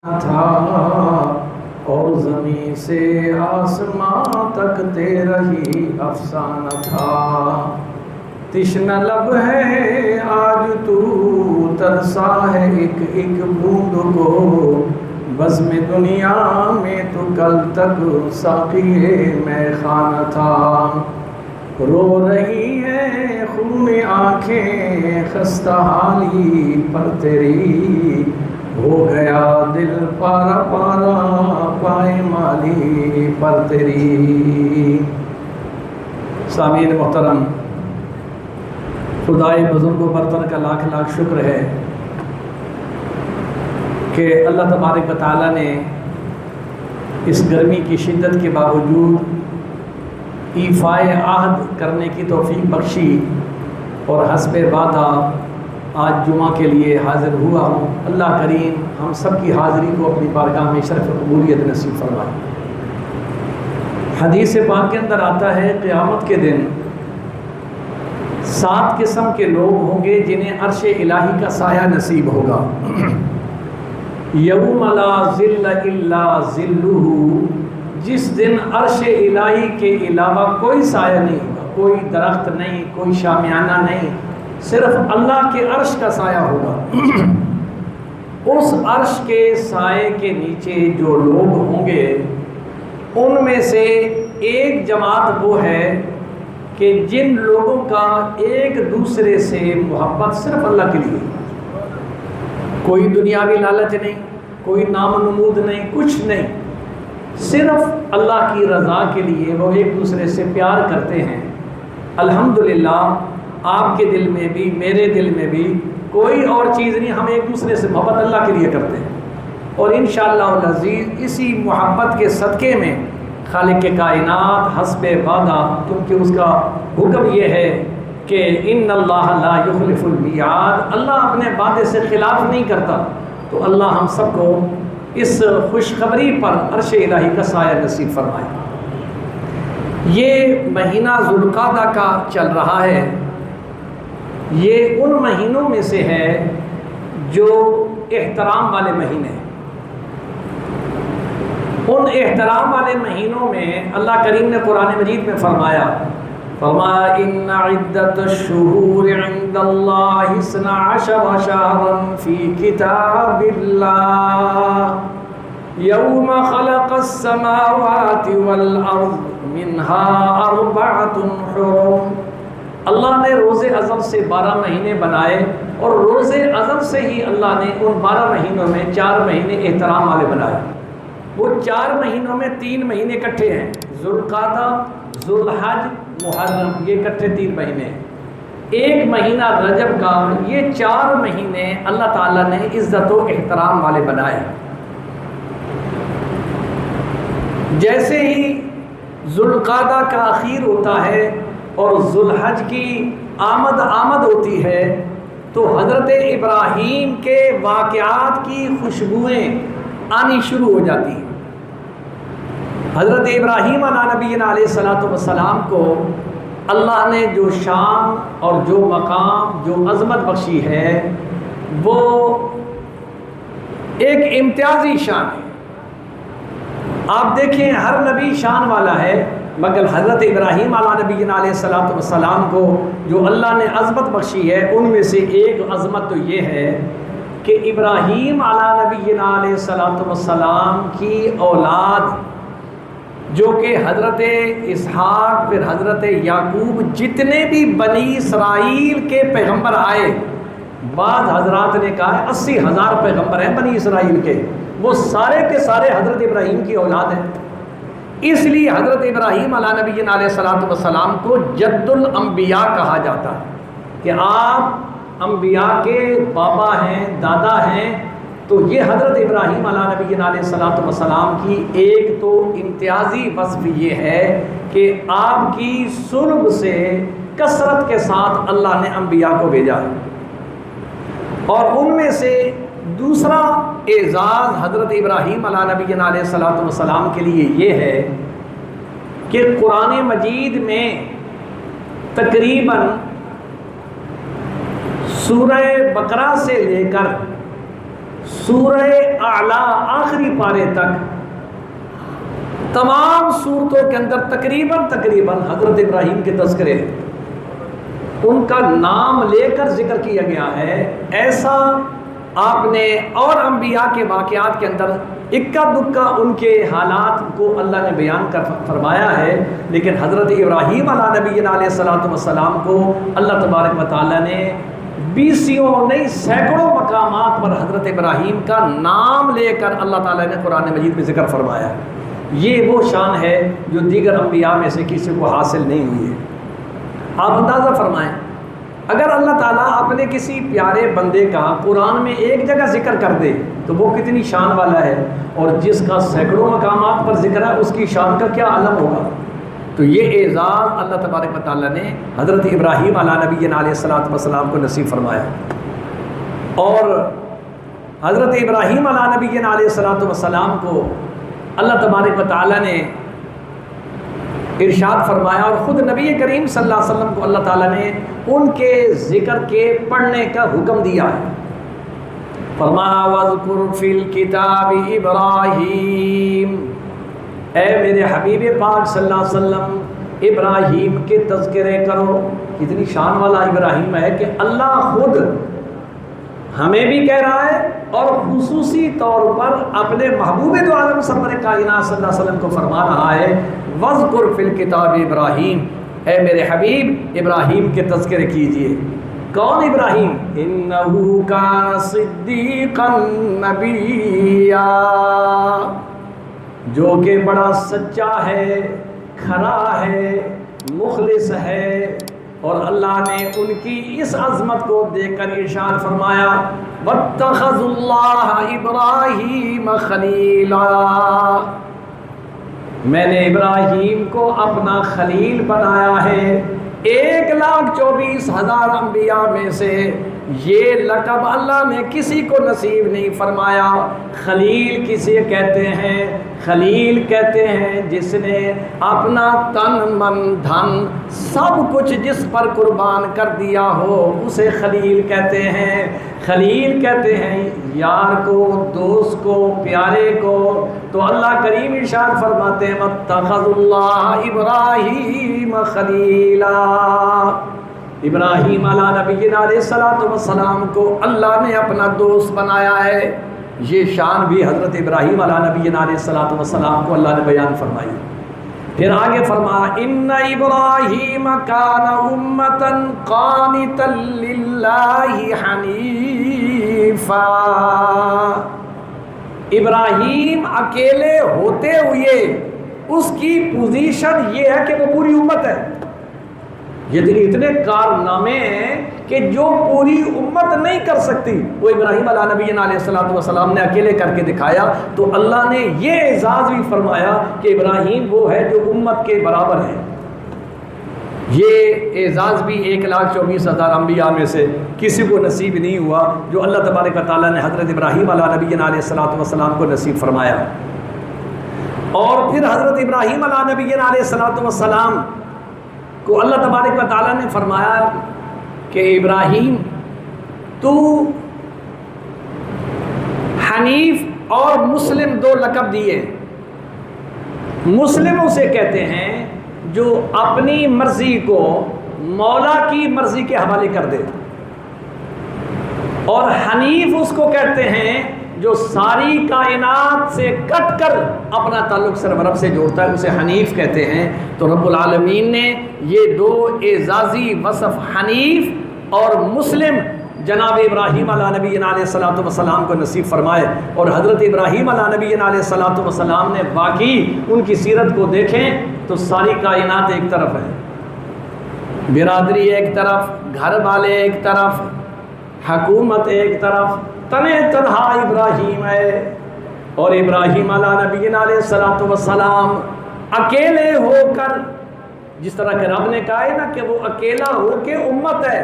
تھا اور زمین سے آسمان تک تیرا ہی افسانہ تھا۔ تشنہ لب ہے آج تو ترسا ہے ایک ایک بوند کو، بزم دنیا میں تو کل تک ساقی میں خانہ تھا۔ رو رہی ہے خون آنکھیں خستہ حالی پر تیری، ہو گیا دل پارا پارا پائے مالی پر تیری۔ سامعین محترم، خدائے بزرگ و برتر کا لاکھ لاکھ شکر ہے کہ اللہ تبارک و تعالیٰ نے اس گرمی کی شدت کے باوجود ایفائے عہد کرنے کی توفیق بخشی اور حسب وعدہ آج جمعہ کے لیے حاضر ہوا ہوں۔ اللہ کریم ہم سب کی حاضری کو اپنی بارگاہ میں شرف قبولیت نصیب فرمائے۔ حدیث پاک کے اندر آتا ہے قیامت کے دن 7 قسم کے لوگ ہوں گے جنہیں عرش الہی کا سایہ نصیب ہوگا۔ یوم لا ظل الا ظلہ، جس دن عرش الہی کے علاوہ کوئی سایہ نہیں ہوگا، کوئی درخت نہیں، کوئی شامیانہ نہیں، صرف اللہ کے عرش کا سایہ ہوگا۔ اس عرش کے سائے کے نیچے جو لوگ ہوں گے ان میں سے ایک جماعت وہ ہے کہ جن لوگوں کا ایک دوسرے سے محبت صرف اللہ کے لیے، کوئی دنیاوی لالچ نہیں، کوئی نام و نمود نہیں، کچھ نہیں، صرف اللہ کی رضا کے لیے وہ ایک دوسرے سے پیار کرتے ہیں۔ الحمدللہ آپ کے دل میں بھی میرے دل میں بھی کوئی اور چیز نہیں، ہم ایک دوسرے سے محبت اللہ کے لیے کرتے ہیں، اور انشاءاللہ العزیز اسی محبت کے صدقے میں خالق کائنات حسب وعدہ، کیونکہ اس کا حکم یہ ہے کہ ان اللہ لا یخلف المیعاد، اللہ اپنے وعدے سے خلاف نہیں کرتا، تو اللہ ہم سب کو اس خوشخبری پر عرش الہی کا سایہ نصیب فرمائے۔ یہ مہینہ ذوالقعدہ کا چل رہا ہے، یہ ان مہینوں میں سے ہے جو احترام والے مہینے ہیں۔ ان احترام والے مہینوں میں اللہ کریم نے قرآن مجید میں فرمایا ان عدت الشہور عند اللہ 12 شہرا فی کتاب اللہ یوم خلق السماوات والارض منها 4 حرم۔ اللہ نے روز ازل سے 12 مہینے بنائے، اور روز ازل سے ہی اللہ نے ان 12 مہینوں میں 4 مہینے احترام والے بنائے۔ وہ 4 مہینوں میں 3 مہینے اکٹھے ہیں، ذوالقعدہ، ذوالحج، محرم، یہ اکٹھے 3 مہینے ہیں۔ ایک مہینہ رجب کا، یہ 4 مہینے اللہ تعالیٰ نے عزت و احترام والے بنائے۔ جیسے ہی ذوالقعدہ کا اخیر ہوتا ہے اور ذوالحج کی آمد ہوتی ہے تو حضرت ابراہیم کے واقعات کی خوشبوئیں آنی شروع ہو جاتی ہیں۔ حضرت ابراہیم علیہ نبینا علیہ الصلوۃ والسلام کو اللہ نے جو شان اور جو مقام، جو عظمت بخشی ہے، وہ ایک امتیازی شان ہے۔ آپ دیکھیں ہر نبی شان والا ہے، مگر حضرت ابراہیم علیہ نبینا علیہ الصلوۃ والسلام کو جو اللہ نے عظمت بخشی ہے، ان میں سے ایک عظمت تو یہ ہے کہ ابراہیم علیہ نبینا علیہ الصلوۃ والسلام کی اولاد جو کہ حضرت اسحاق، پھر حضرت یعقوب، جتنے بھی بنی اسرائیل کے پیغمبر آئے، بعض حضرات نے کہا ہے 80,000 پیغمبر ہیں بنی اسرائیل کے، وہ سارے کے سارے حضرت ابراہیم کی اولاد ہیں۔ اس لیے حضرت ابراہیم علیہ نبینا علیہ الصلوۃ والسلام کو جد الانبیاء کہا جاتا ہے کہ آپ انبیاء کے بابا ہیں، دادا ہیں۔ تو یہ حضرت ابراہیم علیہ نبینا علیہ الصلوۃ والسلام کی ایک تو امتیازی وصف یہ ہے کہ آپ کی صلب سے کثرت کے ساتھ اللہ نے انبیاء کو بھیجا ہے، اور ان میں سے دوسرا اعزاز حضرت ابراہیم علیہ نبینا علیہ الصلوۃ والسلام کے لیے یہ ہے کہ قرآن مجید میں تقریباً سورہ بقرہ سے لے کر سورہ اعلیٰ آخری پارے تک تمام صورتوں کے اندر تقریباً حضرت ابراہیم کے تذکرے ان کا نام لے کر ذکر کیا گیا ہے۔ ایسا آپ نے اور انبیاء کے واقعات کے اندر اکا دکا ان کے حالات کو اللہ نے بیان کر فرمایا ہے، لیکن حضرت ابراہیم علیہ نبینا علیہ الصلوۃ والسلام کو اللہ تبارک و تعالیٰ نے بیسیوں نہیں سینکڑوں مقامات پر حضرت ابراہیم کا نام لے کر اللہ تعالیٰ نے قرآن مجید میں ذکر فرمایا ہے۔ یہ وہ شان ہے جو دیگر انبیاء میں سے کسی کو حاصل نہیں ہوئی ہے۔ آپ اندازہ فرمائیں، اگر اللہ تعالیٰ اپنے کسی پیارے بندے کا قرآن میں ایک جگہ ذکر کر دے تو وہ کتنی شان والا ہے، اور جس کا سینکڑوں مقامات پر ذکر ہے اس کی شان کا کیا عالم ہوگا۔ تو یہ اعزاز اللہ تبارک و تعالیٰ نے حضرت ابراہیم علیہ نبینا علیہ الصلوۃ والسلام کو نصیب فرمایا، اور حضرت ابراہیم علیہ نبینا علیہ الصلوۃ والسلام کو اللہ تبارک و تعالیٰ نے ارشاد فرمایا، اور خود نبی کریم صلی اللہ علیہ وسلم کو اللہ تعالیٰ نے ان کے ذکر کے پڑھنے کا حکم دیا ہے۔ فرمایا وَاذْكُرْ فِي الْكِتَابِ إِبْرَاهِيمَ، اے میرے حبیب پاک صلی اللہ علیہ وسلم ابراہیم کے تذکرے کرو۔ کتنی شان والا ابراہیم ہے کہ اللہ خود ہمیں بھی کہہ رہا ہے اور خصوصی طور پر اپنے محبوب دو عالم سرور کائنات صلی اللہ علیہ وسلم کو فرما رہا ہے وَاذْكُرْ فِي الْكِتَابِ إِبْرَاهِيمَ، اے میرے حبیب ابراہیم کے تذکرے کیجئے۔ کون ابراہیم؟ إِنَّهُ كَانَ صِدِّيقًا نَبِيًّا، جو کہ بڑا سچا ہے، کھرا ہے، مخلص ہے، اور اللہ نے ان کی اس عظمت کو دیکھ کر ارشاد فرمایا وَاتَّخَذُوا اللَّهَ إِبْرَاهِيمَ خَلِيلًا، میں نے ابراہیم کو اپنا خلیل بنایا ہے۔ 1,24,000 انبیاء میں سے یہ لقب اللہ نے کسی کو نصیب نہیں فرمایا۔ خلیل کسے کہتے ہیں؟ خلیل کہتے ہیں جس نے اپنا تن من دھن سب کچھ جس پر قربان کر دیا ہو اسے خلیل کہتے ہیں۔ خلیل کہتے ہیں یار کو، دوست کو، پیارے کو۔ تو اللہ کریم ارشاد فرماتے ہیں وَاتَّخَذُوا اللَّهَ إِبْرَاهِيمَ خَلِيلًا، ابراہیم علیہ نبینا علیہ الصلوۃ والسلام کو اللہ نے اپنا دوست بنایا ہے۔ یہ شان بھی حضرت ابراہیم علیہ نبینا علیہ الصلوۃ والسلام کو اللہ نے بیان فرمائی۔ پھر آگے فرمایا ان ابراہیم کان امۃ قانتا للہ حنیفا، ابراہیم اکیلے ہوتے ہوئے اس کی پوزیشن یہ ہے کہ وہ پوری امت ہے۔ یہ اتنے کارنامے ہیں کہ جو پوری امت نہیں کر سکتی وہ ابراہیم علیہ نبینا علیہ الصلوۃ والسلام نے اکیلے کر کے دکھایا۔ تو اللہ نے یہ اعزاز بھی فرمایا کہ ابراہیم وہ ہے جو امت کے برابر ہے۔ یہ اعزاز بھی 1,24,000 انبیاء میں سے کسی کو نصیب نہیں ہوا جو اللہ تبارک و تعالیٰ نے حضرت ابراہیم علیہ نبینا علیہ الصلوۃ والسلام کو نصیب فرمایا۔ اور پھر حضرت ابراہیم علیہ نبینا علیہ الصلوۃ والسلام کو اللہ تبارک و تعالیٰ نے فرمایا کہ ابراہیم تو حنیف اور مسلم دو لقب دیے۔ مسلم اسے کہتے ہیں جو اپنی مرضی کو مولا کی مرضی کے حوالے کر دے، اور حنیف اس کو کہتے ہیں جو ساری کائنات سے کٹ کر اپنا تعلق صرف رب سے جوڑتا ہے، اسے حنیف کہتے ہیں۔ تو رب العالمین نے یہ دو اعزازی وصف حنیف اور مسلم جناب ابراہیم علیہ نبینا علیہ الصلوۃ والسلام کو نصیب فرمائے۔ اور حضرت ابراہیم علیہ نبینا علیہ الصلوۃ والسلام نے باقی ان کی سیرت کو دیکھیں تو ساری کائنات ایک طرف ہے، برادری ایک طرف، گھر والے ایک طرف، حکومت ایک طرف، تنہا تنہا ابراہیم ہے۔ اور ابراہیم علیہ نبینا علیہ الصلوۃ والسلام اکیلے ہو کر، جس طرح کہ رب نے کہا ہے نا کہ وہ اکیلا ہو کے امت ہے،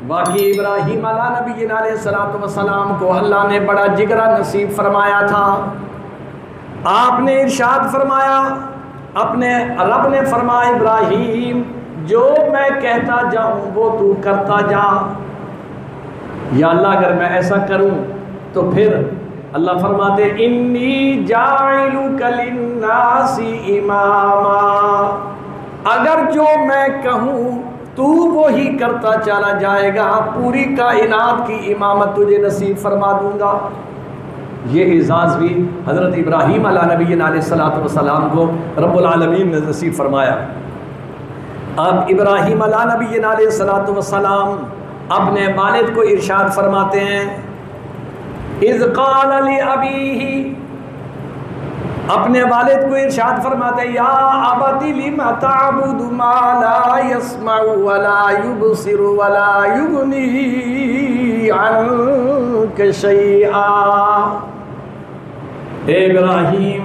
باقی ابراہیم علیہ نبینا علیہ الصلوۃ والسلام کو اللہ نے بڑا جگرا نصیب فرمایا تھا۔ آپ نے ارشاد فرمایا، اپنے رب نے فرمایا ابراہیم جو میں کہتا جاؤں وہ تو کرتا جا۔ یا اللہ اگر میں ایسا کروں تو پھر اللہ فرماتے انی جاعلک للناس اماما، اگر جو میں کہوں تو وہی کرتا چلا جائے گا، پوری کائنات کی امامت تجھے نصیب فرما دوں گا۔ یہ اعزاز بھی حضرت ابراہیم علیہ نبینا علیہ الصلوۃ والسلام کو رب العالمین نے نصیب فرمایا۔ اب ابراہیم علیہ نبینا علیہ الصلوۃ والسلام اپنے والد کو ارشاد فرماتے ہیں، اذ قال لأبیہ، اپنے والد کو ارشاد فرماتے ہیں، یا ابت لم تعبد ما لا يسمع ولا يبصر ولا يغنی عنک شیئا۔ اے ابراہیم،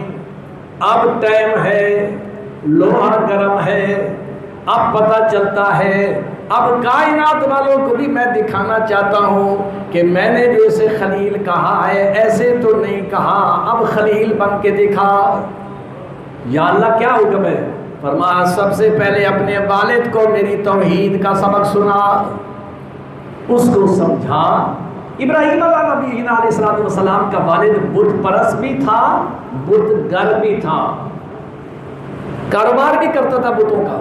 اب ٹائم ہے، لوہا گرم ہے، اب پتہ چلتا ہے، اب کائنات والوں کو بھی میں دکھانا چاہتا ہوں کہ میں نے جو اسے خلیل کہا ہے ایسے تو نہیں کہا، اب خلیل بن کے دکھا۔ یا اللہ کیا حکم ہے؟ فرمایا سب سے پہلے اپنے والد کو میری توحید کا سبق سنا، اس کو سمجھا۔ ابراہیم علیہ نبینا علیہ السلام کا والد بت پرست بھی تھا، بت گر بھی تھا، کاروبار بھی کرتا تھا بتوں کا۔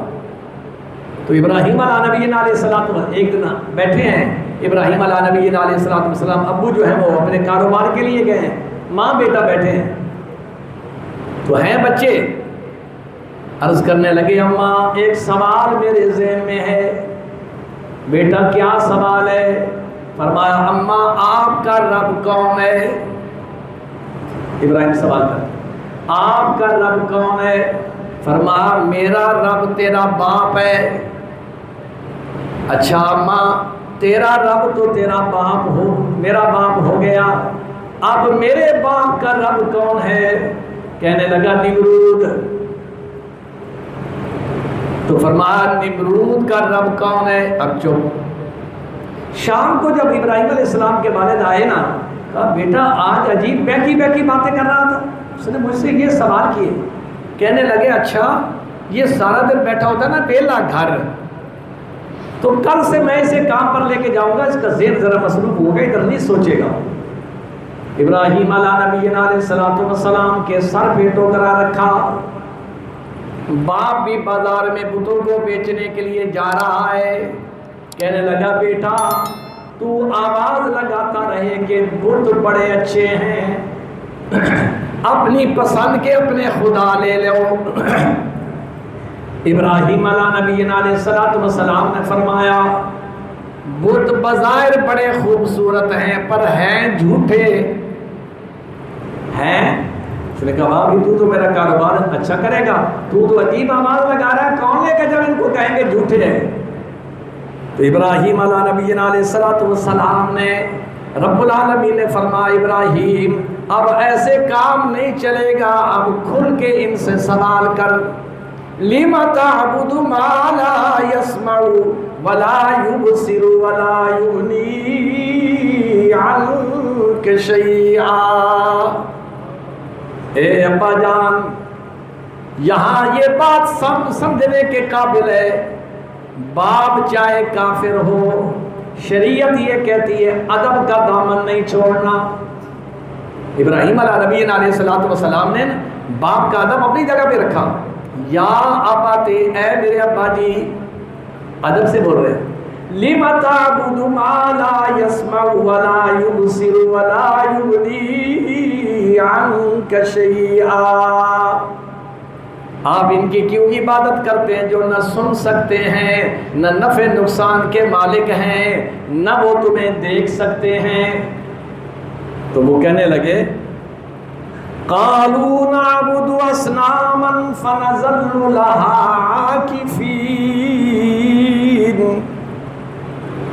تو ابراہیم علیہ نبینا علیہ السلام ایک دن بیٹھے ہیں، ابراہیم علیہ نبینا علیہ السلام ابو جو ہیں وہ اپنے کاروبار کے لیے گئے ہیں، ماں بیٹا بیٹھے ہیں، تو ہیں بچے، عرض کرنے لگے اماں ایک سوال میرے ذہن میں ہے۔ بیٹا کیا سوال ہے؟ فرمایا اماں آپ کا رب کون ہے؟ ابراہیم سوال کرتے آپ کا رب کون ہے؟ فرمایا میرا رب تیرا باپ ہے۔ اچھا اماں تیرا رب تو تیرا باپ ہو، میرا باپ ہو گیا، اب میرے باپ کا رب کون ہے؟ کہنے لگا نمرود۔ تو فرمایا نمرود کا رب کون ہے؟ اب چپ۔ شام کو جب ابراہیم علیہ السلام کے والد آئے نا، کہا بیٹا آج عجیب بیکی باتیں کر رہا تھا، اس نے مجھ سے یہ سوال کیے۔ کہنے لگے اچھا یہ سارا دن بیٹھا ہوتا ہے نا بیلا گھر، تو کل سے میں اسے کام پر لے کے جاؤں گا، اس کا ذہن ذرا مصروف ہوگا، ادھر نہیں سوچے گا۔ ابراہیم علیہ نبینا علیہ السلام کے سر پہ ٹوکرا رکھا، باپ بھی بازار میں بتوں کو بیچنے کے لیے جا رہا ہے۔ کہنے لگا بیٹا تو آواز لگاتا رہے کہ بت بڑے اچھے ہیں، اپنی پسند کے اپنے خدا لے لو۔ ابراہیم علیہ نبینا علیہ السلام نے فرمایا بت بظاہر بڑے خوبصورت ہیں پر ہیں جھوٹے ہیں۔ اس نے کہا بھائی تو میرا کاروبار اچھا کرے گا، تو عجیب آواز لگا رہا ہے، کون لے کے جب ان کو کہیں گے جھوٹے ہیں؟ تو ابراہیم علیہ نبینا علیہ السلام نے رب العالمین نے فرمایا ابراہیم اب ایسے کام نہیں چلے گا، اب کھل کے ان سے سوال کر، لِمَ تَعْبُدُ مَا لَا يَسْمَعُ وَلَا يُبْصِرُ وَلَا يُغْنِي عَنْكَ شَيْئًا۔ اے ابا جان یہاں یہ بات سمجھنے کے قابل ہے، باپ چاہے کافر ہو، شریعت یہ کہتی ہے ادب کا دامن نہیں چھوڑنا۔ ابراہیم علیہ نبینا علیہ السلام نے باپ کا ادب اپنی جگہ پہ رکھا، یا اباتے اے میرے ابا جی، ادب سے بول رہے ہیں، لِمَ تَعْبُدُ مَا لَا يَسْمَعُ وَلَا يُبْصِرُ وَلَا يُغْنِي عَنْكَ شَيْئًا۔ آپ ان کی کیوں عبادت کرتے ہیں جو نہ سن سکتے ہیں، نہ نفع نقصان کے مالک ہیں، نہ وہ تمہیں دیکھ سکتے ہیں۔ تو وہ کہنے لگے قَالُوا نَعْبُدُ أَصْنَامًا فَنَظَلُّ لَهَا عَاكِفِينَ۔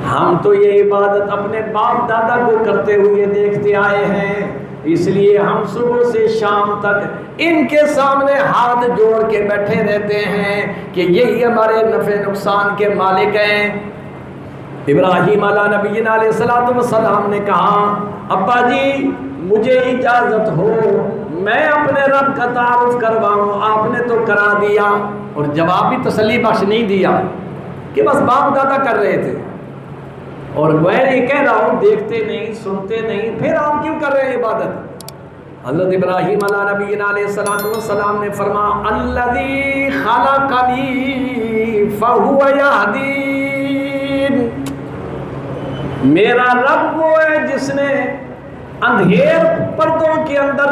ہم تو یہ عبادت اپنے باپ دادا کو کرتے ہوئے دیکھتے آئے ہیں، اس لیے ہم صبح سے شام تک ان کے سامنے ہاتھ جوڑ کے بیٹھے رہتے ہیں کہ یہی ہمارے نفع نقصان کے مالک ہیں۔ ابراہیم علیہ نبینا علیہ السلام نے کہا ابا جی مجھے اجازت ہو میں اپنے رب کا تعارف کرواؤں، آپ نے تو کرا دیا، اور جواب بھی تسلی بخش نہیں دیا کہ بس باپ دادا کر رہے تھے۔ اور میں یہ کہہ رہا ہوں دیکھتے نہیں سنتے نہیں، پھر آپ کیوں کر رہے ہیں عبادت؟ حضرت ابراہیم علیہ نبینا علیہ السلام نے فرمایا الذی خلقنی فہو یہدین، میرا رب وہ ہے جس نے اندھیر پردوں کے اندر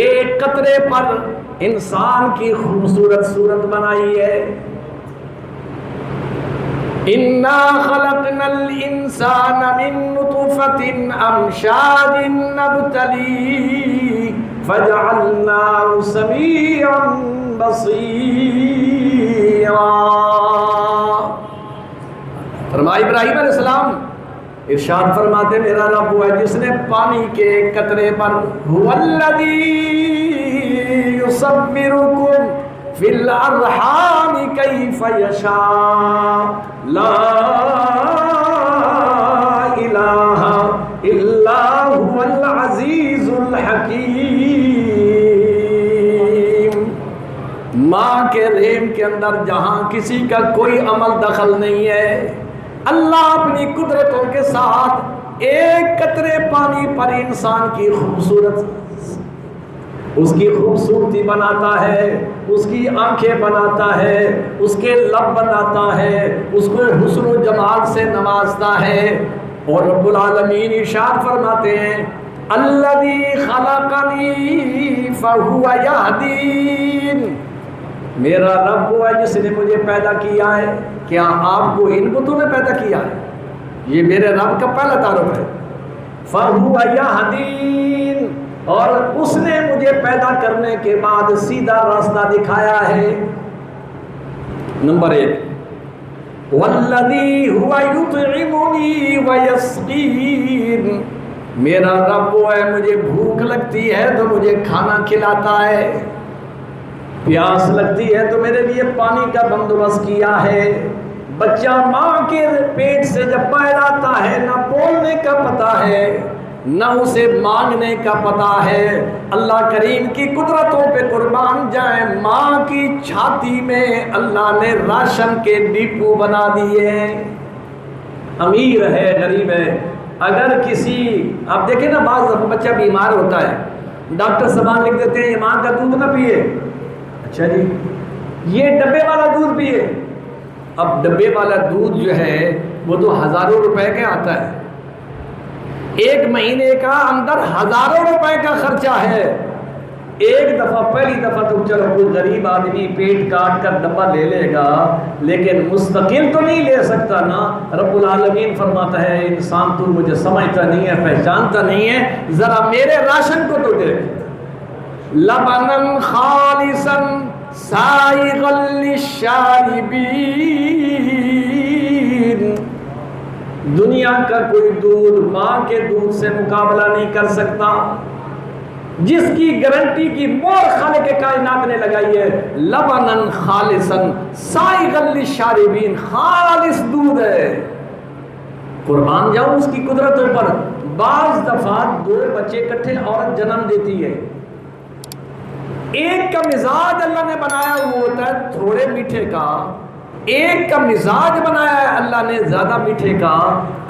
ایک قطرے پر انسان کی خوبصورت صورت بنائی ہے۔ اِنَّا خَلَقْنَا الْإِنسَانَ مِن نُطْفَةٍ أَمْشَاجٍ نَبْتَلِيهِ فَجَعَلْنَاهُ سَمِيعًا بَصِيرًا۔ فرمایا ابراہیم علیہ السلام ارشاد فرماتے میرا رب وہ ہے جس نے پانی کے قطرے پر هُوَ الَّذِي يُصَوِّرُكُمْ فِي الْأَرْحَامِ كَيْفَ يَشَاءُ لا الہ الا هو العزیز الحکیم۔ ماں کے رحم کے اندر جہاں کسی کا کوئی عمل دخل نہیں ہے، اللہ اپنی قدرتوں کے ساتھ ایک قطرے پانی پر انسان کی خوبصورت اس کی خوبصورتی بناتا ہے، اس کی آنکھیں بناتا ہے، اس کے لب بناتا ہے، اس کو حسن و جمال سے نوازتا ہے۔ اور رب العالمین ارشاد فرماتے ہیں الذی خلقنی فہو یہدین، میرا رب وہ ہے جس نے مجھے پیدا کیا ہے۔ کیا آپ کو ان بتوں نے پیدا کیا ہے؟ یہ میرے رب کا پہلا تعارف ہے، فہو یہدین، اور اس نے مجھے پیدا کرنے کے بعد سیدھا راستہ دکھایا ہے۔ نمبر 1 والذی هو یطعمنی ویسقین، میرا رب وہ ہے مجھے بھوک لگتی ہے تو مجھے کھانا کھلاتا ہے، پیاس لگتی ہے تو میرے لیے پانی کا بندوبست کیا ہے۔ بچہ ماں کے پیٹ سے جب باہر آتا ہے نہ بولنے کا پتہ ہے نہ اسے مانگنے کا پتہ ہے۔ اللہ کریم کی قدرتوں پہ قربان جائیں، ماں کی چھاتی میں اللہ نے راشن کے ڈپو بنا دیے۔ امیر ہے غریب ہے، اگر کسی آپ دیکھیں نا بعض دفعہ بچہ بیمار ہوتا ہے، ڈاکٹر صاحب لکھ دیتے ہیں یہ ماں کا دودھ نہ پیے، اچھا جی یہ ڈبے والا دودھ پیے۔ اب ڈبے والا دودھ جو ہے وہ تو ہزاروں روپے کا آتا ہے، ایک مہینے کا اندر ہزاروں روپے کا خرچہ ہے۔ ایک دفعہ پہلی دفعہ تو چلو کوئی غریب آدمی پیٹ کاٹ کر ڈبہ لے لے گا، لیکن مستقل تو نہیں لے سکتا نا۔ رب العالمین فرماتا ہے انسان تو مجھے سمجھتا نہیں ہے، پہچانتا نہیں ہے، ذرا میرے راشن کو تو دیکھ۔ لبنن خالصا سائغا للشاربین، دنیا کا کوئی دودھ ماں کے دودھ سے مقابلہ نہیں کر سکتا، جس کی گارنٹی کی مور خالق کائنات نے لگائی ہے۔ لبنن خالصا سائغا للشاربین، خالص دودھ ہے۔ قربان جاؤں اس کی قدرتوں پر۔ بعض دفعہ 2 بچے اکٹھے عورت جنم دیتی ہے، ایک کا مزاج اللہ نے بنایا وہ ہوتا ہے تھوڑے میٹھے کا، ایک کا مزاج بنایا ہے اللہ نے زیادہ میٹھے کا۔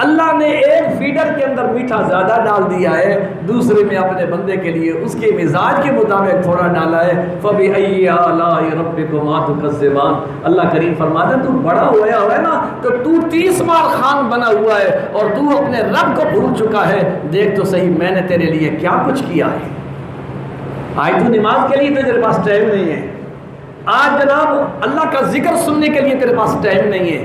اللہ نے ایک فیڈر کے اندر میٹھا زیادہ ڈال دیا ہے، دوسرے میں اپنے بندے کے لیے اس کے مزاج کے مطابق تھوڑا ڈالا ہے۔ فَبِأَيِّ آلَاءِ رَبِّكُمَا تُكَذِّبَانِ، اللہ کریم فرماتا ہے تو بڑا ہوا ہے نا تو 30 بار خان بنا ہوا ہے اور تو اپنے رب کو بھول چکا ہے، دیکھ تو صحیح میں نے تیرے لیے کیا کچھ کیا ہے۔ آج تو نماز کے لیے تو تیرے پاس ٹائم نہیں ہے، آج جناب اللہ کا ذکر سننے کے لیے تیرے پاس ٹائم نہیں ہے،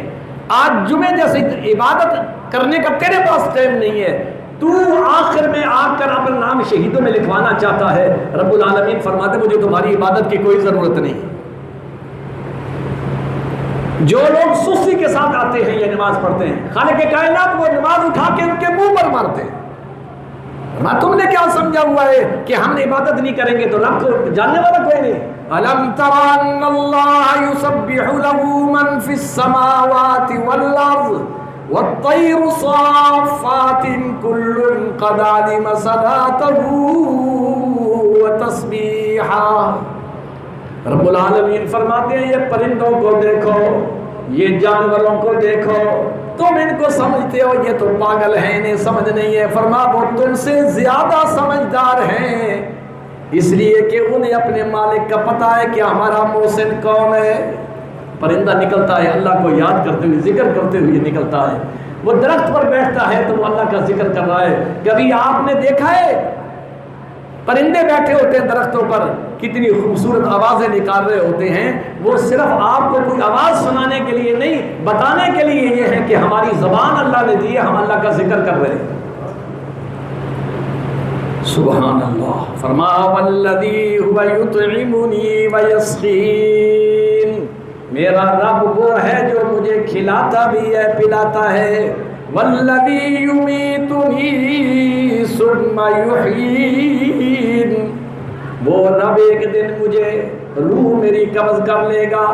آج جمعے جیسی عبادت کرنے کا تیرے پاس ٹائم نہیں ہے، تو آخر میں آ کر اپنا نام شہیدوں میں لکھوانا چاہتا ہے۔ رب العالمین فرماتے مجھے تمہاری عبادت کی کوئی ضرورت نہیں۔ جو لوگ سستی کے ساتھ آتے ہیں یہ نماز پڑھتے ہیں، خالق کائنات وہ نماز اٹھا کے ان کے منہ پر مارتے ہیں۔ تم نے کیا سمجھا ہوا ہے کہ ہم عبادت نہیں کریں گے تو رب کو جاننے والا کوئی نہیں؟ أَلَمْ تَرَ أَنَّ اللَّهَ يُسَبِّحُ لَهُ مَنْ فِي السَّمَاوَاتِ وَالْأَرْضِ وَالطَّيْرُ صَافَّاتٍ كُلٌّ قَدْ عَلِمَ صَلَاتَهُ وَتَسْبِيحَهُ۔ رب العالمین فرماتے ہیں یہ پرندوں کو دیکھو، یہ جانوروں کو دیکھو، تم ان کو سمجھتے ہو یہ تو پاگل ہیں، انہیں سمجھ نہیں ہے، فرما وہ تم سے زیادہ سمجھدار ہیں، اس لیے کہ انہیں اپنے مالک کا پتہ ہے کہ ہمارا محسن کون ہے۔ پرندہ نکلتا ہے اللہ کو یاد کرتے ہوئے، ذکر کرتے ہوئے نکلتا ہے، وہ درخت پر بیٹھتا ہے تو وہ اللہ کا ذکر کر رہا ہے۔ کبھی آپ نے دیکھا ہے پرندے بیٹھے ہوتے ہیں درختوں پر، کتنی خوبصورت آوازیں نکال رہے ہوتے ہیں، وہ صرف آپ کو کوئی آواز سنانے کے لیے نہیں، بتانے کے لیے یہ ہے کہ ہماری زبان اللہ نے دی ہے، ہم اللہ کا ذکر کر رہے ہیں۔ سبحان اللہ۔ فرما والذی هو یطعمنی ویسقین، میرا رب وہ ہے جو مجھے کھلاتا بھی ہے پلاتا ہے، والذی یمیتنی ثم یحیین، وہ رب ایک دن مجھے روح میری قبض کر لے گا،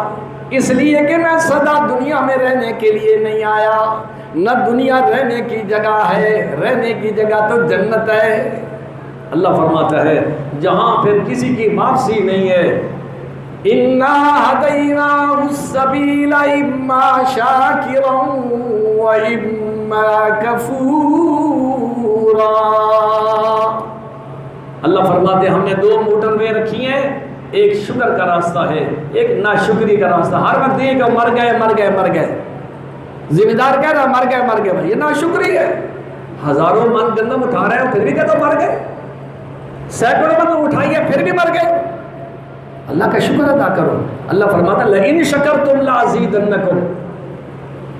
اس لیے کہ میں سدا دنیا میں رہنے کے لیے نہیں آیا، نہ دنیا رہنے کی جگہ ہے، رہنے کی جگہ تو جنت ہے۔ اللہ فرماتا ہے جہاں پھر کسی کی واپسی نہیں ہے، اِنَّا هَدَيْنَاهُ السَّبِيلَ إِمَّا شَاكِرًا وَإِمَّا كَفُورًا۔ اللہ فرماتے ہیں ہم نے دو موٹر وے رکھی ہیں، ایک شکر کا راستہ ہے، ایک ناشکری کا راستہ۔ ہر وقت یہ کہ مر گئے مر گئے مر گئے، ذمہ دار کہہ رہا مر گئے مر گئے، یہ ناشکری ہے۔ ہزاروں من گندم اٹھا رہے ہیں پھر بھی کہتے مر گئے، سینکڑوں من اٹھائیے پھر بھی مر گئے۔ اللہ کا شکر ادا کرو۔ اللہ فرماتا ہے لئن شکرتم لازیدنکم،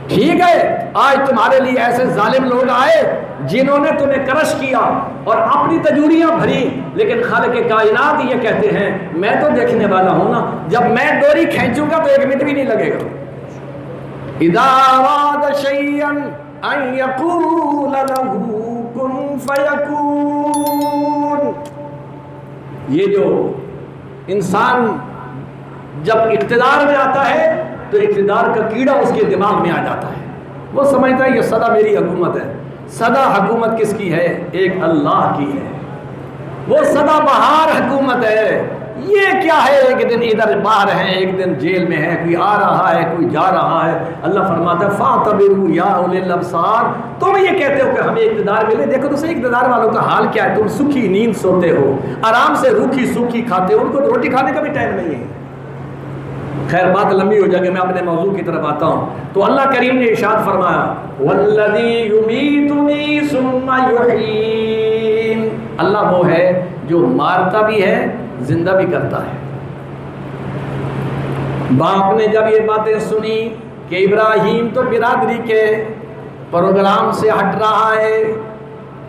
ٹھیک ہے آج تمہارے لیے ایسے ظالم لوگ آئے جنہوں نے تمہیں کرش کیا اور اپنی تجوریاں بھری، لیکن خالق کائنات یہ کہتے ہیں میں تو دیکھنے والا ہوں نا، جب میں ڈوری کھینچوں گا تو ایک منٹ بھی نہیں لگے گا۔ اذا اراد شیئا ان یقول له کن فیکون، یہ جو انسان جب اقتدار میں آتا ہے تو اقتدار کا کیڑا اس کے دماغ میں آ جاتا ہے، وہ سمجھتا ہے یہ سدا میری حکومت ہے۔ سدا حکومت کس کی ہے؟ ایک اللہ کی ہے، وہ سدا بہار حکومت ہے۔ یہ کیا ہے ایک دن ادھر باہر ہیں، ایک دن جیل میں ہے، کوئی آ رہا ہے کوئی جا رہا ہے۔ اللہ فرماتا ہے فَاعْتَبِرُوا يَا أُولِي الْأَبْصَارِ، تم یہ کہتے ہو کہ ہمیں اقتدار ملے، دیکھو تو صحیح اقتدار والوں کا حال کیا ہے، تم سکھی نیند سوتے ہو، آرام سے روکھی سوکھی کھاتے ہو، ان کو روٹی کھانے کا بھی ٹائم نہیں ہے۔ خیر بات لمبی ہو جائے گی، میں اپنے موضوع کی طرف آتا ہوں۔ تو اللہ کریم نے ارشاد فرمایا وَالَّذِي يُمِيتُنِي ثُمَّ يُحْيِينِ، اللہ وہ ہے جو مارتا بھی ہے زندہ بھی کرتا ہے۔ باپ نے جب یہ باتیں سنی کہ ابراہیم تو برادری کے پروگرام سے ہٹ رہا ہے،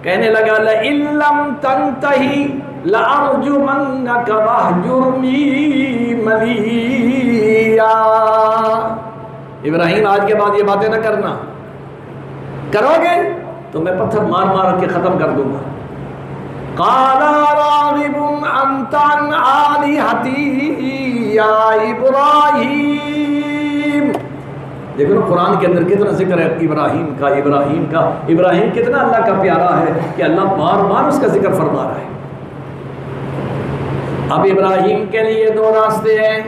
کہنے لگا لَئِن لَّمْ تَنْتَهِ لَأَرْجُمَنَّكَ وَاهْجُرْنِي مَلِيًّا، ابراہیم آج کے بعد یہ باتیں نہ کرنا، کرو گے تو میں پتھر مار مار کے ختم کر دوں گا۔ قَالَ رَاغِبٌ أَنْتَ عَنْ آلِهَتِي يَا إِبْرَاهِيمُ، دیکھو نا قرآن کے اندر کتنا ذکر ہے ابراہیم کا، ابراہیم کا، ابراہیم کتنا اللہ کا پیارا ہے کہ اللہ بار بار اس کا ذکر فرما رہا ہے۔ اب ابراہیم کے لیے دو راستے ہیں،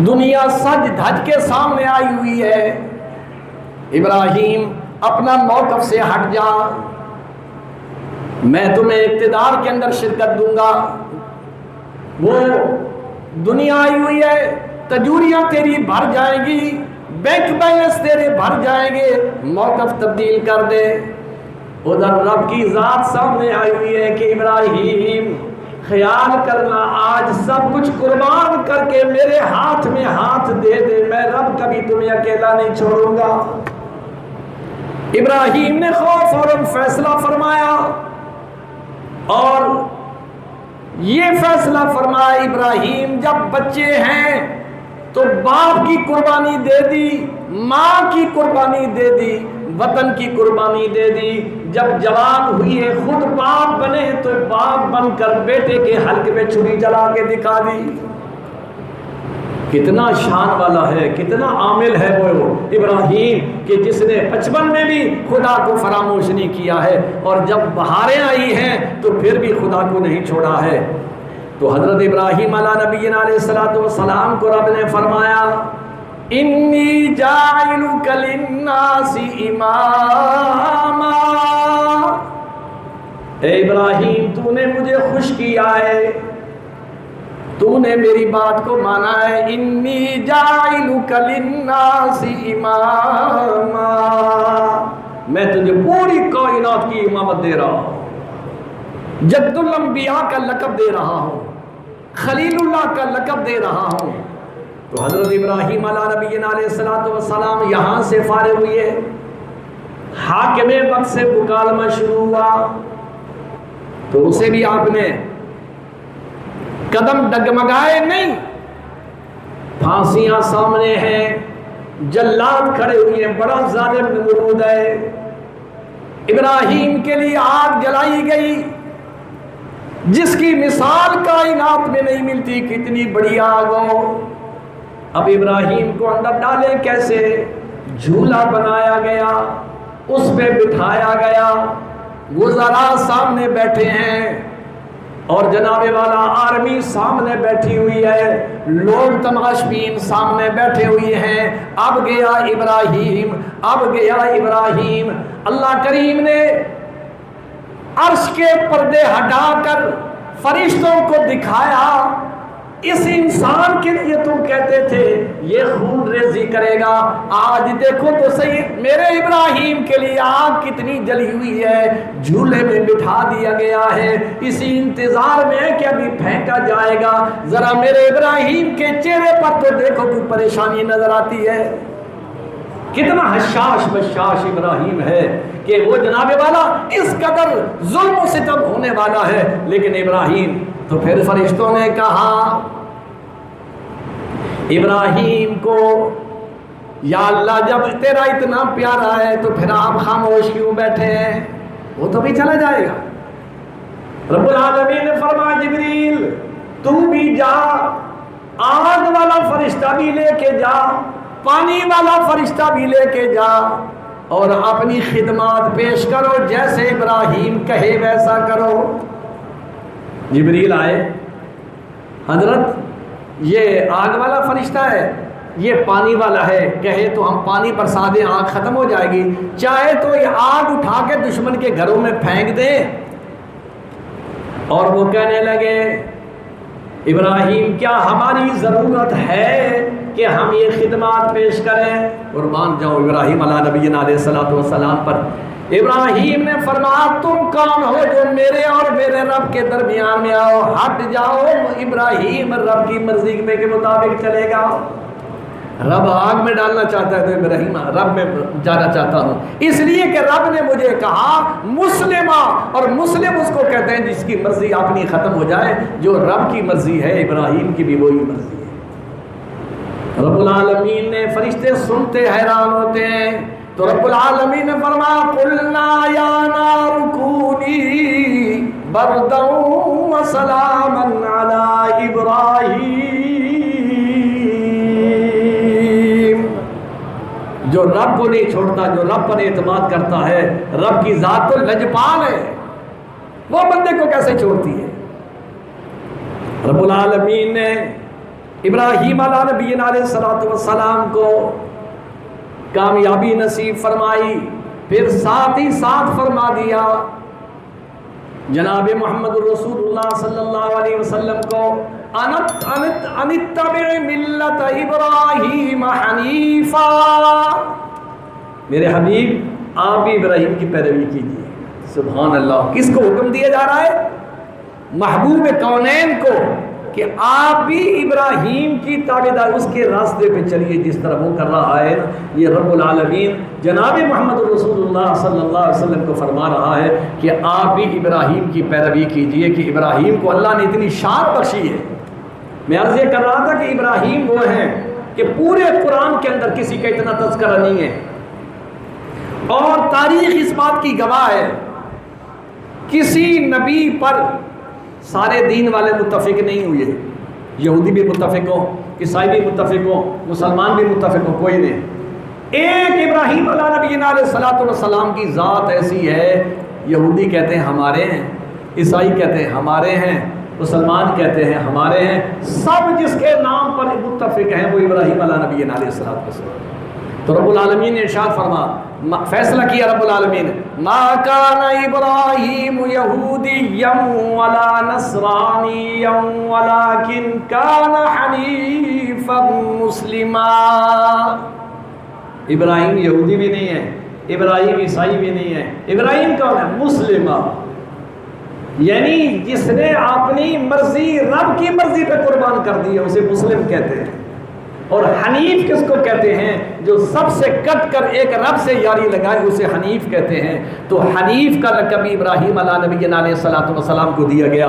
دنیا سج دھج کے سامنے آئی ہوئی ہے، ابراہیم اپنا موقف سے ہٹ جا، میں تمہیں اقتدار کے اندر شرکت دوں گا، وہ دنیا آئی ہوئی ہے، تجوریاں تیری بھر جائیں گی، بینک بیلنس تیرے بھر جائیں گے، موقف تبدیل کر دے۔ ادھر رب کی ذات سامنے آئی ہوئی ہے کہ ابراہیم خیال کرنا آج سب کچھ قربان کر کے میرے ہاتھ میں ہاتھ دے دے، میں رب کبھی تمہیں اکیلا نہیں چھوڑوں گا۔ ابراہیم نے خوف اور فیصلہ فرمایا، اور یہ فیصلہ فرمایا ابراہیم جب بچے ہیں تو باپ کی قربانی دے دی، ماں کی قربانی دے دی، وطن کی قربانی دے دی، جب جوان ہوئی ہے خود باپ بنے تو باپ بن کر بیٹے کے حلق میں چھری جلا کے دکھا دی۔ کتنا شان والا ہے، کتنا عامل ہے وہ ابراہیم کہ جس نے 55 میں بھی خدا کو فراموش نہیں کیا ہے، اور جب بہاریں آئی ہیں تو پھر بھی خدا کو نہیں چھوڑا ہے۔ تو حضرت ابراہیم علیہ نبینا علیہ الصلوۃ والسلام کو رب نے فرمایا انی جاعلک للناس اماما، اے ابراہیم تو نے مجھے خوش کیا ہے، تو نے میری بات کو مانا ہے، انی جاعلک للناس اماما، میں تجھے پوری کائنات کی امامت دے رہا ہوں، جد الانبیاء کا لقب دے رہا ہوں، خلیل اللہ کا لقب دے رہا ہوں۔ تو حضرت ابراہیم علیہ نبینا علیہ الصلوۃ والسلام یہاں سے فارغ ہوئے، حاکم وقت سے مکالمہ شروع ہوا، تو اسے بھی آپ نے قدم ڈگمگائے نہیں، پھانسیاں سامنے ہیں، جلاد کھڑے ہوئے ہیں، بڑا ظالم نمرود ہے، ابراہیم کے لیے آگ جلائی گئی جس کی مثال کائنات میں نہیں ملتی، کتنی بڑی آگ ہو۔ اب ابراہیم کو اندر ڈالے کیسے؟ جھولا بنایا گیا، اس پہ بٹھایا گیا، وزراء سامنے بیٹھے ہیں اور جناب والا آرمی سامنے بیٹھی ہوئی ہے، لوگ تماشبین سامنے بیٹھے ہوئے ہیں۔ اب گیا ابراہیم، اب گیا ابراہیم۔ اللہ کریم نے عرش کے پردے ہٹا کر فرشتوں کو دکھایا، اس انسان کے لیے تم کہتے تھے یہ خون ریزی کرے گا، آج دیکھو تو صحیح میرے ابراہیم کے لیے آگ کتنی جلی ہوئی ہے، جھولے میں بٹھا دیا گیا ہے، اسی انتظار میں ہے کہ ابھی پھینکا جائے گا۔ ذرا میرے ابراہیم کے چہرے پر تو دیکھو کوئی پریشانی نظر آتی ہے، کتنا حشاش بشاش ابراہیم ہے کہ وہ جناب والا اس قدر ظلم و ستم ہونے والا ہے، لیکن ابراہیم تو پھر فرشتوں نے کہا ابراہیم کو یا اللہ جب تیرا اتنا پیارا ہے تو پھر آپ خاموش کیوں بیٹھے ہیں، وہ تو بھی چلا جائے گا۔ رب العالمین نے فرمایا جبریل تو بھی جا، آگ والا فرشتہ بھی لے کے جا، پانی والا فرشتہ بھی لے کے جا اور اپنی خدمات پیش کرو، جیسے ابراہیم کہے ویسا کرو۔ جبریل آئے، حضرت یہ آگ والا فرشتہ ہے، یہ پانی والا ہے، کہے تو ہم پانی برسا دیں آگ ختم ہو جائے گی، چاہے تو یہ آگ اٹھا کے دشمن کے گھروں میں پھینک دیں۔ اور وہ کہنے لگے ابراہیم کیا ہماری ضرورت ہے کہ ہم یہ خدمات پیش کریں؟ قربان جاؤ ابراہیم علیہ نبینا علیہ الصلوۃ والسلام پر۔ ابراہیم نے فرمایا تم کون ہو جو میرے اور میرے رب کے درمیان میں آؤ، ہٹ جاؤ۔ ابراہیم رب کی مرضی کے مطابق چلے گا، رب آگ میں ڈالنا چاہتا ہے تو ابراہیم رب میں جانا چاہتا ہوں، اس لیے کہ رب نے مجھے کہا مسلمہ، اور مسلم اس کو کہتے ہیں جس کی مرضی اپنی ختم ہو جائے، جو رب کی مرضی ہے ابراہیم کی بھی وہی مرضی ہے۔ رب العالمین نے، فرشتے سنتے حیران ہوتے ہیں، تو رب العالمین نے فرمایا قلنا یا نار کونی بردا وسلاما علی ابراہیم، جو رب کو نہیں چھوڑتا، جو رب پر اعتماد کرتا ہے، رب کی ذات تو لجپال ہے، وہ بندے کو کیسے چھوڑتی ہے۔ رب العالمین نے ابراہیم علیہ نبینا علیہ الصلوۃ والسلام کو کامیابی نصیب فرمائی، پھر ساتھ ہی ساتھ فرما دیا جناب محمد رسول اللہ صلی اللہ علیہ وسلم کو انتبع ملت ابراہیم حنیفا، میرے حبیب آپ بھی ابراہیم کی پیروی کیجیے۔ سبحان اللہ، کس کو حکم دیا جا رہا ہے؟ محبوب کونین کو، کہ آپ بھی ابراہیم کی تابعدار، اس کے راستے پہ چلیے جس طرح وہ کر رہا ہے۔ یہ رب العالمین جناب محمد رسول اللہ صلی اللہ علیہ وسلم کو فرما رہا ہے کہ آپ بھی ابراہیم کی پیروی کیجئے، کہ ابراہیم کو اللہ نے اتنی شان بخشی ہے۔ میں عرض یہ کر رہا تھا کہ ابراہیم وہ ہیں کہ پورے قرآن کے اندر کسی کا اتنا تذکرہ نہیں ہے، اور تاریخ اس بات کی گواہ ہے، کسی نبی پر سارے دین والے متفق نہیں ہوئے، یہودی بھی متفق ہو، عیسائی بھی متفق ہو، مسلمان بھی متفق ہو، کوئی نہیں۔ ایک ابراہیم علیہ نبینا علیہ الصلوۃ والسلام کی ذات ایسی ہے، یہودی کہتے ہیں ہمارے ہیں، عیسائی کہتے ہیں ہمارے ہیں، مسلمان کہتے ہیں ہمارے ہیں، سب جس کے نام پر متفق ہیں وہ ابراہیم علیہ نبی علیہ السلام۔ تو رب العالمین نے ارشاد فرما، فیصلہ کیا رب العالمین، ما کان ابراہیم یہودیا ولا نصرانیا ولکن کان حنیفا مسلما۔ ابراہیم یہودی بھی نہیں ہے، ابراہیم عیسائی بھی نہیں ہے، ابراہیم کون ہے؟ مسلمہ، یعنی جس نے اپنی مرضی رب کی مرضی پہ قربان کر دی ہے اسے مسلم کہتے ہیں۔ اور حنیف کس کو کہتے ہیں؟ جو سب سے کٹ کر ایک رب سے یاری لگائے اسے حنیف کہتے ہیں۔ تو حنیف کا لقب ابراہیم علیہ نبی علیہ السلام کو دیا گیا،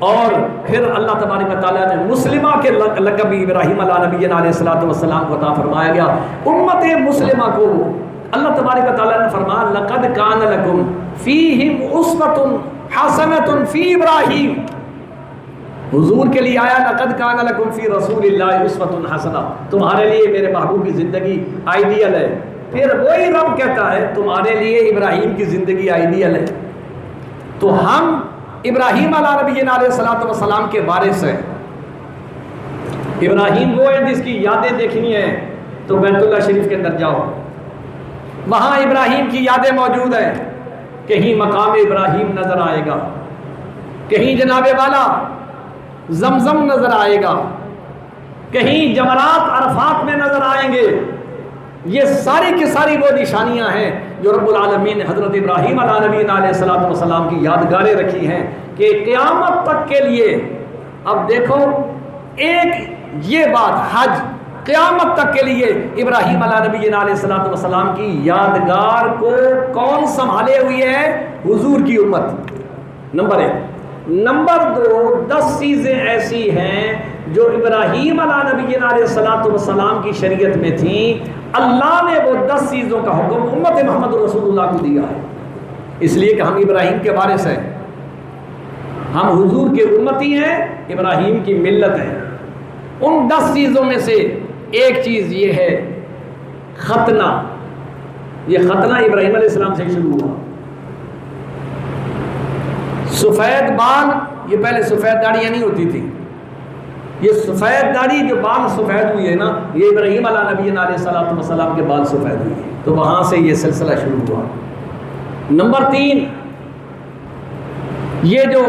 اور پھر اللہ تبارک و تعالیٰ نے مسلمہ کے لقب ابراہیم علیہ نبی علیہ السلام کو عطا فرمایا گیا۔ امت مسلمہ کو اللہ تبارک و تعالیٰ نے فرمایا لقد کان لکم فیہم اسوۃ حسنۃ فی ابراہیم، حضور کے لیے آیا لقد کان لکم فی رسول اللہ اسوۃ حسنہ، تمہارے لیے میرے محبوب کی زندگی آئیڈیل ہے۔ پھر وہی رب کہتا ہے تمہارے لیے ابراہیم کی زندگی آئیڈیل ہے۔ تو ہم ابراہیم علیہ نبی علیہ السلام کے وارث ہیں۔ ابراہیم وہ ہے جس کی یادیں دیکھنی ہیں تو بیت اللہ شریف کے اندر جاؤ، وہاں ابراہیم کی یادیں موجود ہیں۔ کہیں مقام ابراہیم نظر آئے گا، کہیں جناب والا زمزم نظر آئے گا، کہیں جمرات عرفات میں نظر آئیں گے۔ یہ ساری کی ساری وہ نشانیاں ہیں جو رب العالمین نے حضرت ابراہیم علیہ نبی علیہ السلام کی یادگاریں رکھی ہیں کہ قیامت تک کے لیے۔ اب دیکھو ایک یہ بات، حج قیامت تک کے لیے ابراہیم علیہ نبی علیہ السلام کی یادگار کو کون سنبھالے ہوئے ہے؟ حضور کی امت، نمبر 1۔ نمبر 2، 10 چیزیں ایسی ہیں جو ابراہیم علیہ نبی علیہ السلام کی شریعت میں تھیں، اللہ نے وہ 10 چیزوں کا حکم امت محمد رسول اللہ کو دیا ہے، اس لیے کہ ہم ابراہیم کے وارث ہیں، ہم حضور کے امتی ہیں، ابراہیم کی ملت ہے۔ ان 10 چیزوں میں سے ایک چیز یہ ہے ختنہ۔ یہ ختنہ ابراہیم علیہ السلام سے شروع ہوا۔ سفید بال، یہ پہلے سفید داڑیاں نہیں ہوتی تھی، یہ سفید داڑھی جو بال سفید ہوئی ہے نا، یہ ابراہیم علیہ نبی علیہ السلام کے بال سفید ہوئی ہے، تو وہاں سے یہ سلسلہ شروع ہوا۔ نمبر 3، یہ جو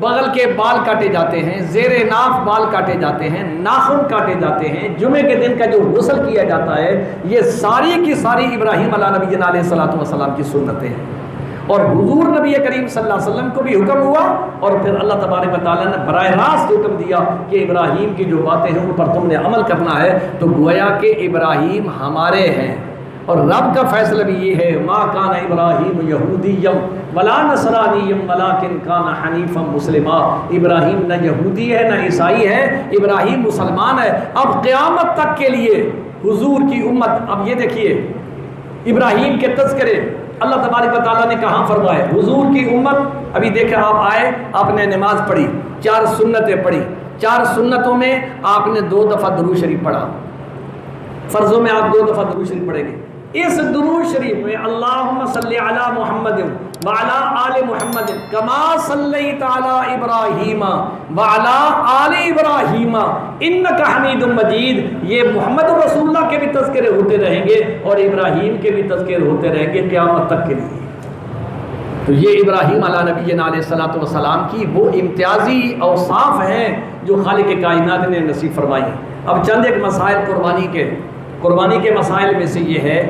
بغل کے بال کاٹے جاتے ہیں، زیر ناف بال کاٹے جاتے ہیں، ناخن کاٹے جاتے ہیں، جمعے کے دن کا جو غسل کیا جاتا ہے، یہ ساری کی ساری ابراہیم علیہ نبی علیہ السلام کی سنتیں ہیں۔ اور حضور نبی کریم صلی اللہ علیہ وسلم کو بھی حکم ہوا، اور پھر اللہ تبارک و تعالیٰ نے براہ راست حکم دیا کہ ابراہیم کی جو باتیں ہیں ان پر تم نے عمل کرنا ہے۔ تو گویا کہ ابراہیم ہمارے ہیں، اور رب کا فیصلہ بھی یہ ہے ما کان ابراہیم یہودیا ولا نصرانیا ولکن کان حنیفا مسلما۔ ابراہیم نہ یہودی ہے نہ عیسائی ہے، ابراہیم مسلمان ہے۔ اب قیامت تک کے لیے حضور کی امت، اب یہ دیکھیے ابراہیم کے تذکرے اللہ تبارک و تعالیٰ نے کہاں فرمائے؟ حضور کی امت۔ ابھی دیکھیں آپ آئے، آپ نے نماز پڑھی، 4 سنتیں پڑھی، 4 سنتوں میں آپ نے 2 دفعہ درود شریف پڑھا، فرضوں میں آپ 2 دفعہ درود شریف پڑھیں گے۔ اس درود شریف میں اللہم صلی علی محمد وعلی آل محمد کما صلیت علی ابراہیم وعلی آل ابراہیم انک حمید مجید، یہ محمد رسول اللہ کے بھی تذکرے ہوتے رہیں گے اور ابراہیم کے بھی تذکرے ہوتے رہیں گے قیامت تک کے لیے۔ تو یہ ابراہیم علیہ نبی علیہ السلام کی وہ امتیازی اوصاف ہیں جو خالق کائنات نے نصیب فرمائی ہیں۔ اب چند ایک مسائل قربانی کے مسائل میں سے یہ ہے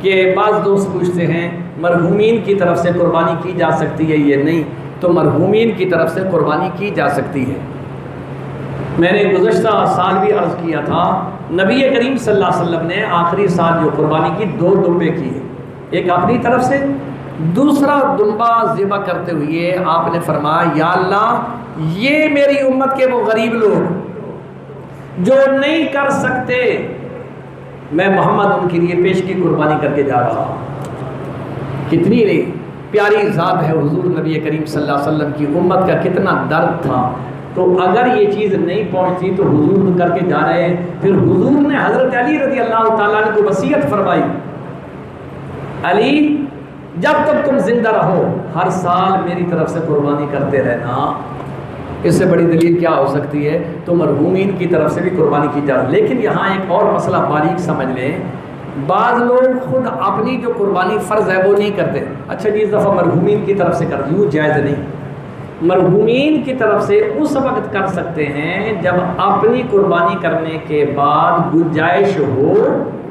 کہ بعض دوست پوچھتے ہیں مرحومین کی طرف سے قربانی کی جا سکتی ہے یہ نہیں، تو مرحومین کی طرف سے قربانی کی جا سکتی ہے۔ میں نے گزشتہ سال بھی عرض کیا تھا، نبی کریم صلی اللہ علیہ وسلم نے آخری سال جو قربانی کی 2 دمبے کیے، ایک اپنی طرف سے، دوسرا دمبا ذبح کرتے ہوئے آپ نے فرمایا یا اللہ یہ میری امت کے وہ غریب لوگ جو نہیں کر سکتے، میں محمد ان کے لیے پیش کی قربانی کر کے جا رہا ہوں۔ کتنی پیاری ذات ہے حضور نبی کریم صلی اللہ علیہ وسلم کی امت کا کتنا درد تھا۔ تو اگر یہ چیز نہیں پہنچتی تو حضور کر کے جا رہے ہیں۔ پھر حضور نے حضرت علی رضی اللہ تعالیٰ عنہ کو وصیت فرمائی، علی جب تک تم زندہ رہو ہر سال میری طرف سے قربانی کرتے رہنا۔ اس سے بڑی دلیل کیا ہو سکتی ہے؟ تو مرحومین کی طرف سے بھی قربانی کی جائے. لیکن یہاں ایک اور مسئلہ باریک سمجھ لیں. بعض لوگ خود اپنی جو قربانی فرض ہے وہ نہیں کرتے. اچھا جی اس دفعہ مرحومین کی طرف سے کر دوں، جائز نہیں. مرحومین کی طرف سے اس وقت کر سکتے ہیں جب اپنی قربانی کرنے کے بعد گنجائش ہو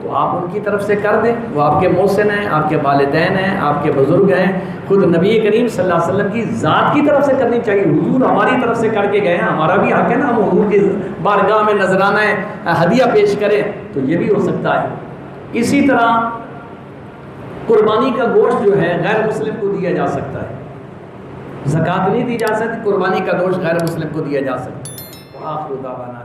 تو آپ ان کی طرف سے کر دیں. وہ آپ کے محسن ہیں، آپ کے والدین ہیں، آپ کے بزرگ ہیں. خود نبی کریم صلی اللہ علیہ وسلم کی ذات کی طرف سے کرنی چاہیے. حضور ہماری طرف سے کر کے گئے ہیں، ہمارا بھی حق ہے نا ہم حضور کی بارگاہ میں نذرانہ ہدیہ پیش کریں. تو یہ بھی ہو سکتا ہے. اسی طرح قربانی کا گوشت جو ہے غیر مسلم کو دیا جا سکتا ہے. زکوٰۃ نہیں دی جا سکتی، قربانی کا گوشت غیر مسلم کو دیا جا سکتا ہے. آخر دعوانا